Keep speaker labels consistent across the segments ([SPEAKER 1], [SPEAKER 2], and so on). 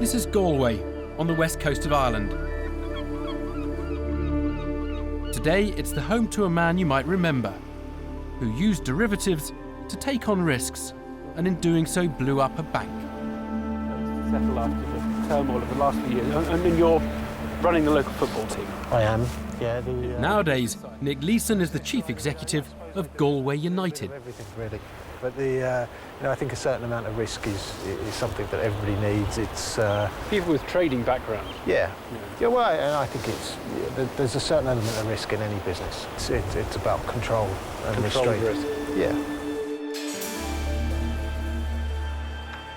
[SPEAKER 1] This is Galway, on the west coast of Ireland. Today, it's the home to a man you might remember, who used derivatives to take on risks, and in doing so blew up a bank.
[SPEAKER 2] Settle after the turmoil of the last few years, and you're running the local football team.
[SPEAKER 3] I am, yeah.
[SPEAKER 1] Nowadays, Nick Leeson is the chief executive of Galway United.
[SPEAKER 3] Everything really, but I think a certain amount of risk is something that everybody needs. It's
[SPEAKER 2] people with trading background.
[SPEAKER 3] Yeah. Well, I think there's a certain element of risk in any business. It's about control and restraint.
[SPEAKER 2] Risk.
[SPEAKER 3] Yeah.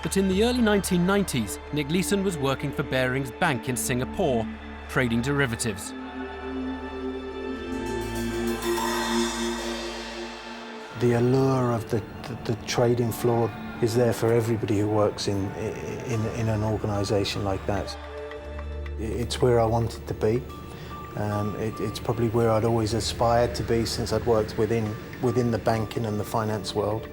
[SPEAKER 1] But in the early 1990s, Nick Leeson was working for Barings Bank in Singapore, trading derivatives.
[SPEAKER 3] The allure of the trading floor is there for everybody who works in an organisation like that. It's where I wanted to be. It's probably where I'd always aspired to be since I'd worked within the banking and the finance world.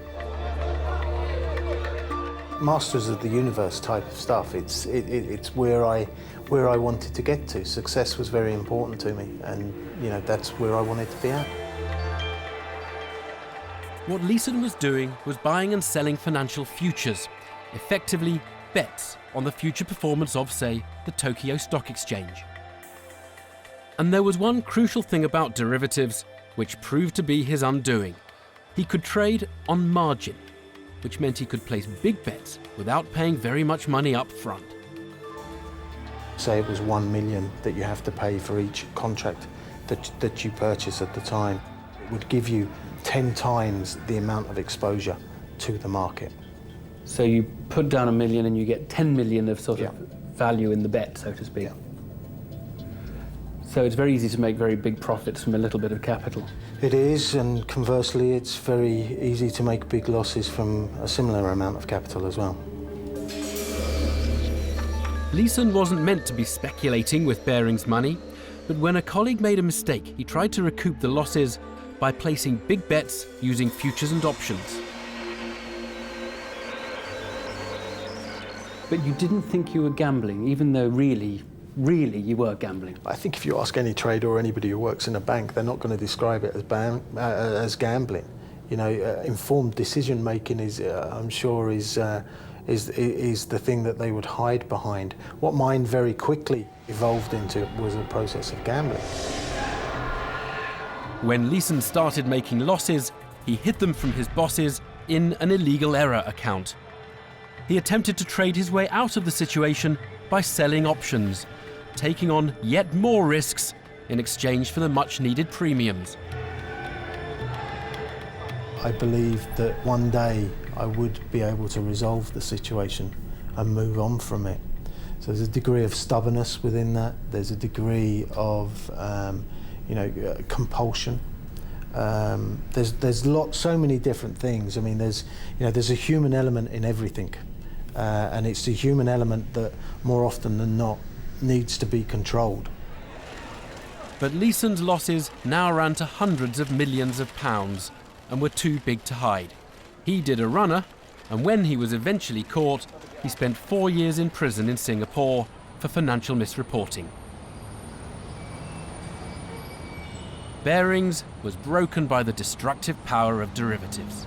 [SPEAKER 3] Masters of the universe type of stuff. It's where I wanted to get to. Success was very important to me, and that's where I wanted to be at.
[SPEAKER 1] What Leeson was doing was buying and selling financial futures, effectively bets on the future performance of, say, the Tokyo Stock Exchange. And there was one crucial thing about derivatives which proved to be his undoing. He could trade on margin, which meant he could place big bets without paying very much money up front.
[SPEAKER 3] Say it was 1 million that you have to pay for each contract that you purchase at the time. It would give you 10 times the amount of exposure to the market.
[SPEAKER 2] So you put down 1 million and you get 10 million of sort of value in the bet, so to speak.
[SPEAKER 3] Yeah.
[SPEAKER 2] So it's very easy to make very big profits from a little bit of capital.
[SPEAKER 3] It is, and conversely, it's very easy to make big losses from a similar amount of capital as well.
[SPEAKER 1] Leeson wasn't meant to be speculating with Barings' money, but when a colleague made a mistake, he tried to recoup the losses by placing big bets using futures and options.
[SPEAKER 2] But you didn't think you were gambling, even though really you were gambling.
[SPEAKER 3] I think if you ask any trader or anybody who works in a bank, they're not going to describe it as gambling. Informed decision making is, I'm sure, is the thing that they would hide behind. What mine very quickly evolved into was a process of gambling.
[SPEAKER 1] When Leeson started making losses, he hid them from his bosses in an illegal error account. He attempted to trade his way out of the situation by selling options, taking on yet more risks in exchange for the much-needed premiums.
[SPEAKER 3] I believed that one day I would be able to resolve the situation and move on from it. So there's a degree of stubbornness within that. There's a degree of compulsion. There's so many different things. I mean, there's a human element in everything, and it's the human element that more often than not needs to be controlled.
[SPEAKER 1] But Leeson's losses now ran to hundreds of millions of pounds and were too big to hide. He did a runner, and when he was eventually caught, he spent 4 years in prison in Singapore for financial misreporting. Barings was broken by the destructive power of derivatives.